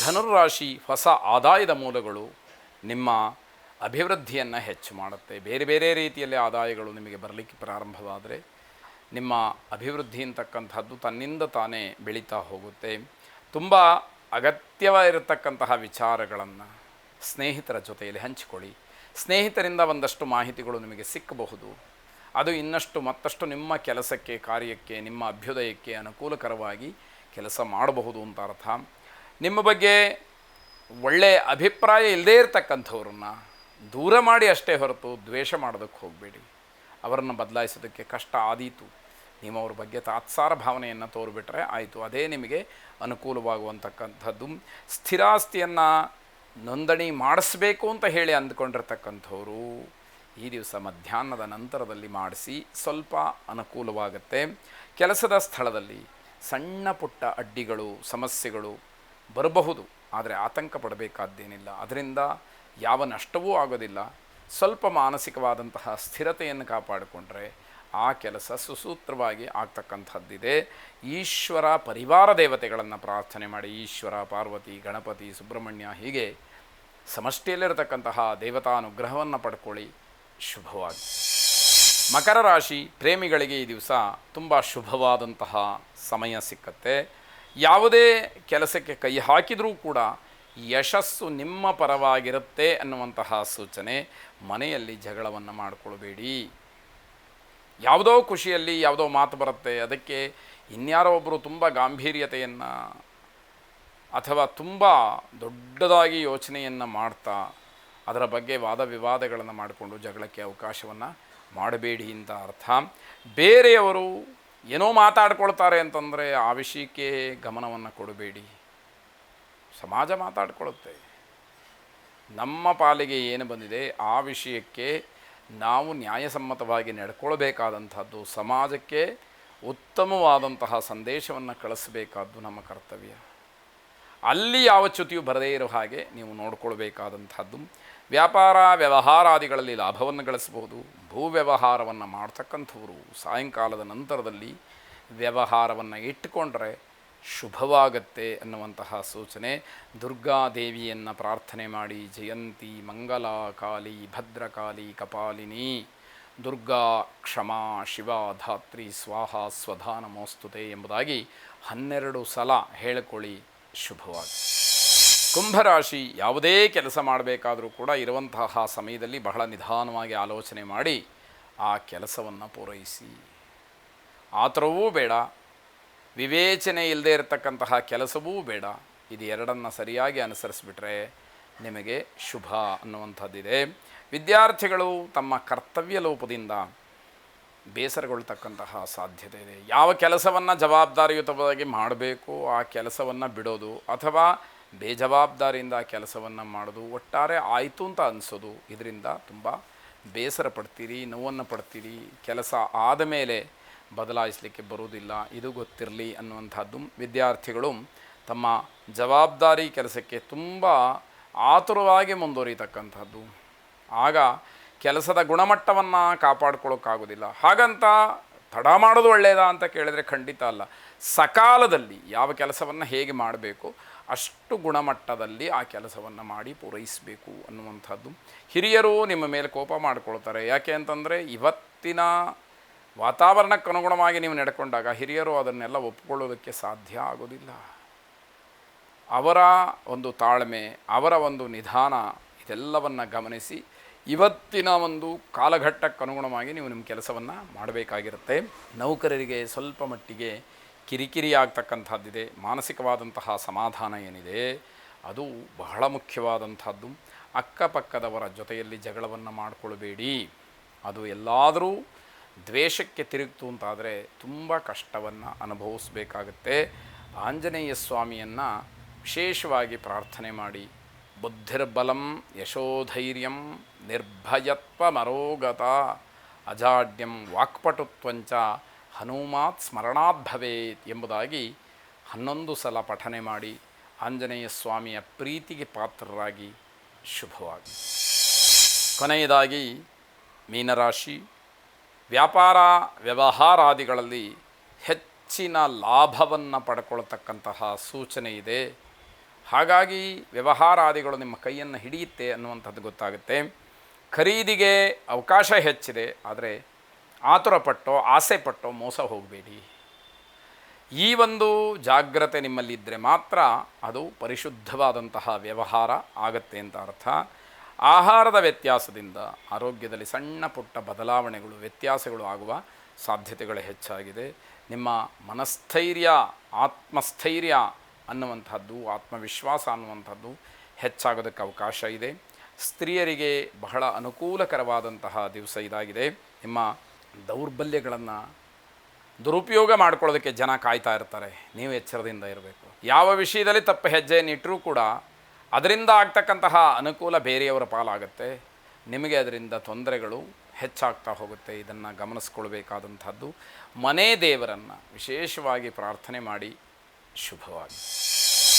ಧನುರ್ರಾಶಿ ಹೊಸ ಆದಾಯದ ಮೂಲಗಳು ನಿಮ್ಮ ಅಭಿವೃದ್ಧಿಯನ್ನು ಹೆಚ್ಚು ಮಾಡುತ್ತೆ. ಬೇರೆ ಬೇರೆ ರೀತಿಯಲ್ಲಿ ಆದಾಯಗಳು ನಿಮಗೆ ಬರಲಿಕ್ಕೆ ಪ್ರಾರಂಭವಾದರೆ ನಿಮ್ಮ ಅಭಿವೃದ್ಧಿ ಅಂತಕ್ಕಂಥದ್ದು ತನ್ನಿಂದ ತಾನೇ ಬೆಳೀತಾ ಹೋಗುತ್ತೆ. ತುಂಬ ಅಗತ್ಯವಾಗಿರತಕ್ಕಂತಹ ವಿಚಾರಗಳನ್ನು ಸ್ನೇಹಿತರ ಜೊತೆಯಲ್ಲಿ ಹಂಚಿಕೊಳ್ಳಿ. ಸ್ನೇಹಿತರಿಂದ ಒಂದಷ್ಟು ಮಾಹಿತಿಗಳು ನಿಮಗೆ ಸಿಕ್ಕಬಹುದು. ಅದು ಇನ್ನಷ್ಟು ಮತ್ತಷ್ಟು ನಿಮ್ಮ ಕೆಲಸಕ್ಕೆ, ಕಾರ್ಯಕ್ಕೆ, ನಿಮ್ಮ ಅಭ್ಯುದಯಕ್ಕೆ ಅನುಕೂಲಕರವಾಗಿ ಕೆಲಸ ಮಾಡಬಹುದು ಅಂತ ಅರ್ಥ. ನಿಮ್ಮ ಬಗ್ಗೆ ಒಳ್ಳೆಯ ಅಭಿಪ್ರಾಯ ಇಲ್ಲದೇ ಇರತಕ್ಕಂಥವ್ರನ್ನ ದೂರ ಮಾಡಿ ಅಷ್ಟೇ ಹೊರತು ದ್ವೇಷ ಮಾಡೋದಕ್ಕೆ ಹೋಗಬೇಡಿ. ಅವರನ್ನು ಬದಲಾಯಿಸೋದಕ್ಕೆ ಕಷ್ಟ ಆದೀತು. ನೀವು ಅವ್ರ ಬಗ್ಗೆ ತಾತ್ಸಾರ ಭಾವನೆಯನ್ನು ತೋರಿಬಿಟ್ರೆ ಆಯಿತು, ಅದೇ ನಿಮಗೆ ಅನುಕೂಲವಾಗುವಂತಕ್ಕಂಥದ್ದು. ಸ್ಥಿರಾಸ್ತಿಯನ್ನು ನೋಂದಣಿ ಮಾಡಿಸ್ಬೇಕು ಅಂತ ಹೇಳಿ ಅಂದ್ಕೊಂಡಿರ್ತಕ್ಕಂಥವ್ರು ಈ ದಿವಸ ಮಧ್ಯಾಹ್ನದ ನಂತರದಲ್ಲಿ ಮಾಡಿಸಿ, ಸ್ವಲ್ಪ ಅನುಕೂಲವಾಗುತ್ತೆ. ಕೆಲಸದ ಸ್ಥಳದಲ್ಲಿ ಸಣ್ಣ ಪುಟ್ಟ ಅಡ್ಡಿಗಳು, ಸಮಸ್ಯೆಗಳು ಬರಬಹುದು, ಆದರೆ ಆತಂಕ ಪಡಬೇಕಾದ್ದೇನಿಲ್ಲ. ಅದರಿಂದ ಯಾವ ನಷ್ಟವೂ ಆಗೋದಿಲ್ಲ. ಸ್ವಲ್ಪ ಮಾನಸಿಕವಾದಂತಹ ಸ್ಥಿರತೆಯನ್ನು ಕಾಪಾಡಿಕೊಂಡ್ರೆ ಆ ಕೆಲಸ ಸುಸೂತ್ರವಾಗಿ ಆಗ್ತಕ್ಕಂಥದ್ದಿದೆ. ಈಶ್ವರ ಪರಿವಾರ ದೇವತೆಗಳನ್ನು ಪ್ರಾರ್ಥನೆ ಮಾಡಿ, ಈಶ್ವರ, ಪಾರ್ವತಿ, ಗಣಪತಿ, ಸುಬ್ರಹ್ಮಣ್ಯ, ಹೀಗೆ ಸಮಷ್ಟಿಯಲ್ಲಿರತಕ್ಕಂತಹ ದೇವತಾನುಗ್ರಹವನ್ನು ಪಡ್ಕೊಳ್ಳಿ. ಶುಭವಾಗಿ. ಮಕರ ರಾಶಿ ಪ್ರೇಮಿಗಳಿಗೆ ಈ ದಿವಸ ತುಂಬ ಶುಭವಾದಂತಹ ಸಮಯ ಸಿಕ್ಕತ್ತೆ. ಯಾವುದೇ ಕೆಲಸಕ್ಕೆ ಕೈ ಹಾಕಿದರೂ ಕೂಡ ಯಶಸ್ಸು ನಿಮ್ಮ ಪರವಾಗಿರುತ್ತೆ ಅನ್ನುವಂತಹ ಸೂಚನೆ. ಮನೆಯಲ್ಲಿ ಜಗಳವನ್ನು ಮಾಡಿಕೊಳ್ಬೇಡಿ. ಯಾವುದೋ ಖುಷಿಯಲ್ಲಿ ಯಾವುದೋ ಮಾತು ಬರುತ್ತೆ, ಅದಕ್ಕೆ ಇನ್ಯಾರೋ ಒಬ್ಬರು ತುಂಬ ಗಾಂಭೀರ್ಯತೆಯನ್ನು ಅಥವಾ ತುಂಬ ದೊಡ್ಡದಾಗಿ ಯೋಚನೆಯನ್ನು ಮಾಡ್ತಾ ಅದರ ಬಗ್ಗೆ ವಾದ ವಿವಾದಗಳನ್ನು ಮಾಡಿಕೊಂಡು ಜಗಳಕ್ಕೆ ಅವಕಾಶವನ್ನು ಮಾಡಬೇಡಿ ಅಂತ ಅರ್ಥ. ಬೇರೆಯವರು ಏನೋ ಮಾತಾಡ್ಕೊಳ್ತಾರೆ ಅಂತಂದರೆ ಆ ವಿಷಯಕ್ಕೆ ಗಮನವನ್ನು ಕೊಡಬೇಡಿ. ಸಮಾಜ ಮಾತಾಡ್ಕೊಳ್ಳುತ್ತೆ. ನಮ್ಮ ಪಾಲಿಗೆ ಏನು ಬಂದಿದೆ ಆ ವಿಷಯಕ್ಕೆ ನಾವು ನ್ಯಾಯಸಮ್ಮತವಾಗಿ ನಡ್ಕೊಳ್ಬೇಕಾದಂಥದ್ದು, ಸಮಾಜಕ್ಕೆ ಉತ್ತಮವಾದಂತಹ ಸಂದೇಶವನ್ನು ಕಳಿಸಬೇಕಾದ್ದು ನಮ್ಮ ಕರ್ತವ್ಯ. ಅಲ್ಲಿ ಯಾವ ಚ್ಯುತಿಯು ಬರದೇ ಇರೋ ಹಾಗೆ ನೀವು ನೋಡ್ಕೊಳ್ಬೇಕಾದಂಥದ್ದು. ವ್ಯಾಪಾರ ವ್ಯವಹಾರಾದಿಗಳಲ್ಲಿ ಲಾಭವನ್ನು ಗಳಿಸಬಹುದು. ಭೂ ವ್ಯವಹಾರವನ್ನು ಮಾಡ್ತಕ್ಕಂಥವರು ಸಾಯಂಕಾಲದ ನಂತರದಲ್ಲಿ ವ್ಯವಹಾರವನ್ನು ಇಟ್ಟುಕೊಂಡ್ರೆ ಶುಭವಾಗತ್ತೆ ಅನ್ನುವಂತಹ ಸೂಚನೆ. ದುರ್ಗಾದೇವಿಯನ್ನು ಪ್ರಾರ್ಥನೆ ಮಾಡಿ. ಜಯಂತಿ ಮಂಗಲಾ ಕಾಳಿ ಭದ್ರಕಾಳಿ ಕಪಾಲಿನಿ ದುರ್ಗಾ ಕ್ಷಮಾ ಶಿವ ಧಾತ್ರಿ ಸ್ವಾಹ ಸ್ವಧಾ ನಮೋಸ್ತುತೆ ಎಂಬುದಾಗಿ 12 ಸಲ ಹೇಳಿಕೊಳ್ಳಿ. ಶುಭವಾಗಿ. ಕುಂಭರಾಶಿ ಯಾವುದೇ ಕೆಲಸ ಮಾಡಬೇಕಾದರೂ ಕೂಡ ಇರುವಂತಹ ಸಮಯದಲ್ಲಿ ಬಹಳ ನಿಧಾನವಾಗಿ ಆಲೋಚನೆ ಮಾಡಿ ಆ ಕೆಲಸವನ್ನು ಪೂರೈಸಿ. ಆತುರವೂ ಬೇಡ, ವಿವೇಚನೆ ಇಲ್ಲದೆ ಇರತಕ್ಕಂತಹ ಕೆಲಸವೂ ಬೇಡ. ಇದು ಎರಡನ್ನು ಸರಿಯಾಗಿ ಅನುಸರಿಸಿಬಿಟ್ರೆ ನಿಮಗೆ ಶುಭ ಅನ್ನುವಂಥದ್ದಿದೆ. ವಿದ್ಯಾರ್ಥಿಗಳು ತಮ್ಮ ಕರ್ತವ್ಯ ಲೋಪದಿಂದ ಬೇಸರಗೊಳ್ತಕ್ಕಂತಹ ಸಾಧ್ಯತೆ ಇದೆ. ಯಾವ ಕೆಲಸವನ್ನು ಜವಾಬ್ದಾರಿಯುತವಾಗಿ ಮಾಡಬೇಕು ಆ ಕೆಲಸವನ್ನು ಬಿಡೋದು, ಅಥವಾ ಬೇಜವಾಬ್ದಾರಿಯಿಂದ ಆ ಕೆಲಸವನ್ನು ಮಾಡೋದು, ಒಟ್ಟಾರೆ ಆಯಿತು ಅಂತ ಅನಿಸೋದು, ಇದರಿಂದ ತುಂಬ ಬೇಸರ ಪಡ್ತೀರಿ, ನೋವನ್ನು ಪಡ್ತೀರಿ. ಕೆಲಸ ಆದ ಮೇಲೆ ಬದಲಾಯಿಸಲಿಕ್ಕೆ ಬರುವುದಿಲ್ಲ, ಇದು ಗೊತ್ತಿರಲಿ ಅನ್ನುವಂಥದ್ದು. ವಿದ್ಯಾರ್ಥಿಗಳು ತಮ್ಮ ಜವಾಬ್ದಾರಿ ಕೆಲಸಕ್ಕೆ ತುಂಬ ಆತುರವಾಗಿ ಮುಂದುವರಿತಕ್ಕಂಥದ್ದು. ಆಗ ಕೆಲಸದ ಗುಣಮಟ್ಟವನ್ನು ಕಾಪಾಡ್ಕೊಳ್ಳೋಕ್ಕಾಗೋದಿಲ್ಲ. ಹಾಗಂತ ತಡ ಮಾಡೋದು ಒಳ್ಳೆಯದಾ ಅಂತ ಕೇಳಿದರೆ ಖಂಡಿತ ಅಲ್ಲ. ಸಕಾಲದಲ್ಲಿ ಯಾವ ಕೆಲಸವನ್ನು ಹೇಗೆ ಮಾಡಬೇಕು ಅಷ್ಟು ಗುಣಮಟ್ಟದಲ್ಲಿ ಆ ಕೆಲಸವನ್ನು ಮಾಡಿ ಪೂರೈಸಬೇಕು ಅನ್ನುವಂಥದ್ದು. ಹಿರಿಯರು ನಿಮ್ಮ ಮೇಲೆ ಕೋಪ ಮಾಡಿಕೊಳ್ತಾರೆ. ಯಾಕೆ ಅಂತಂದರೆ ಇವತ್ತಿನ ವಾತಾವರಣಕ್ಕೆ ಅನುಗುಣವಾಗಿ ನೀವು ನಡ್ಕೊಂಡಾಗ ಹಿರಿಯರು ಅದನ್ನೆಲ್ಲ ಒಪ್ಪಿಕೊಳ್ಳೋದಕ್ಕೆ ಸಾಧ್ಯ ಆಗೋದಿಲ್ಲ. ಅವರ ಒಂದು ತಾಳ್ಮೆ, ಅವರ ಒಂದು ನಿಧಾನ, ಇದೆಲ್ಲವನ್ನು ಗಮನಿಸಿ ಇವತ್ತಿನ ಒಂದು ಕಾಲಘಟ್ಟಕ್ಕೆ ಅನುಗುಣವಾಗಿ ನೀವು ನಿಮ್ಮ ಕೆಲಸವನ್ನು ಮಾಡಬೇಕಾಗಿರುತ್ತೆ. ನೌಕರರಿಗೆ ಸ್ವಲ್ಪ ಮಟ್ಟಿಗೆ ಕಿರಿಕಿರಿ ಆಗ್ತಕ್ಕಂಥದ್ದಿದೆ. ಮಾನಸಿಕವಾದಂತಹ ಸಮಾಧಾನ ಏನಿದೆ ಅದು ಬಹಳ ಮುಖ್ಯವಾದಂಥದ್ದು. ಅಕ್ಕಪಕ್ಕದವರ ಜೊತೆಯಲ್ಲಿ ಜಗಳವನ್ನು ಮಾಡಿಕೊಳ್ಬೇಡಿ. ಅದು ಎಲ್ಲಾದರೂ ದ್ವೇಷಕ್ಕೆ ತಿರುಗ್ತು ಅಂತಾದರೆ ತುಂಬ ಕಷ್ಟವನ್ನು ಅನುಭವಿಸಬೇಕಾಗುತ್ತೆ. ಆಂಜನೇಯ ಸ್ವಾಮಿಯನ್ನು ವಿಶೇಷವಾಗಿ ಪ್ರಾರ್ಥನೆ ಮಾಡಿ. ಬುದ್ಧಿರ್ಬಲಂ ಯಶೋಧೈರ್ಯಂ ನಿರ್ಭಯತ್ವಮರೋಗತ ಅಜಾಡ್ಯಂ ವಾಕ್ಪಟುತ್ವಂಚ ಹನುಮಾತ್ ಸ್ಮರಣಾತ್ ಭವೇತ್ ಎಂಬುದಾಗಿ 11 ಸಲ ಪಠನೆ ಮಾಡಿ ಆಂಜನೇಯ ಸ್ವಾಮಿಯ ಪ್ರೀತಿಗೆ ಪಾತ್ರರಾಗಿ. ಶುಭವಾಗಿ. ಕೊನೆಯದಾಗಿ ಮೀನರಾಶಿ ವ್ಯಾಪಾರ ವ್ಯವಹಾರಾದಿಗಳಲ್ಲಿ ಹೆಚ್ಚಿನ ಲಾಭವನ್ನು ಪಡ್ಕೊಳ್ತಕ್ಕಂತಹ ಸೂಚನೆ ಇದೆ. ಹಾಗಾಗಿ ವ್ಯವಹಾರಾದಿಗಳು ನಿಮ್ಮ ಕೈಯನ್ನು ಹಿಡಿಯುತ್ತೆ ಅನ್ನುವಂಥದ್ದು ಗೊತ್ತಾಗುತ್ತೆ. ಖರೀದಿಗೆ ಅವಕಾಶ ಹೆಚ್ಚಿದೆ, ಆದರೆ ಆತುರಪಟ್ಟೋ ಆಸೆ ಪಟ್ಟೋ ಮೋಸ ಹೋಗಬೇಡಿ. ಈ ಒಂದು ಜಾಗ್ರತೆ ನಿಮ್ಮಲ್ಲಿದ್ದರೆ ಮಾತ್ರ ಅದು ಪರಿಶುದ್ಧವಾದಂತಹ ವ್ಯವಹಾರ ಆಗತ್ತೆ ಅಂತ ಅರ್ಥ. ಆಹಾರದ ವ್ಯತ್ಯಾಸದಿಂದ ಆರೋಗ್ಯದಲ್ಲಿ ಸಣ್ಣ ಪುಟ್ಟ ಬದಲಾವಣೆಗಳು ವ್ಯತ್ಯಾಸಗಳು ಆಗುವ ಸಾಧ್ಯತೆಗಳು ಹೆಚ್ಚಾಗಿದೆ. ನಿಮ್ಮ ಮನಸ್ಥೈರ್ಯ ಆತ್ಮಸ್ಥೈರ್ಯ ಅನ್ನುವಂಥದ್ದು ಆತ್ಮವಿಶ್ವಾಸ ಅನ್ನುವಂಥದ್ದು ಹೆಚ್ಚಾಗೋದಕ್ಕೆ ಅವಕಾಶ ಇದೆ. ಸ್ತ್ರೀಯರಿಗೆ ಬಹಳ ಅನುಕೂಲಕರವಾದಂತಹ ದಿವಸ ಇದಾಗಿದೆ. ನಿಮ್ಮ ದೌರ್ಬಲ್ಯಗಳನ್ನು ದುರುಪಯೋಗ ಮಾಡ್ಕೊಳ್ಳೋದಕ್ಕೆ ಜನ ಕಾಯ್ತಾ ಇರ್ತಾರೆ, ನೀವು ಎಚ್ಚರದಿಂದ ಇರಬೇಕು. ಯಾವ ವಿಷಯದಲ್ಲಿ ತಪ್ಪು ಹೆಜ್ಜೆಯನ್ನಿಟ್ಟರೂ ಕೂಡ ಅದರಿಂದ ಆಗ್ತಕ್ಕಂತಹ ಅನುಕೂಲ ಬೇರೆಯವರ ಪಾಲಾಗುತ್ತೆ, ನಿಮಗೆ ಅದರಿಂದ ತೊಂದರೆಗಳು ಹೆಚ್ಚಾಗ್ತಾ ಹೋಗುತ್ತೆ. ಇದನ್ನು ಗಮನಿಸ್ಕೊಳ್ಬೇಕಾದಂಥದ್ದು. ಮನೆ ದೇವರನ್ನು ವಿಶೇಷವಾಗಿ ಪ್ರಾರ್ಥನೆ ಮಾಡಿ. ಶುಭವಾಗಿ.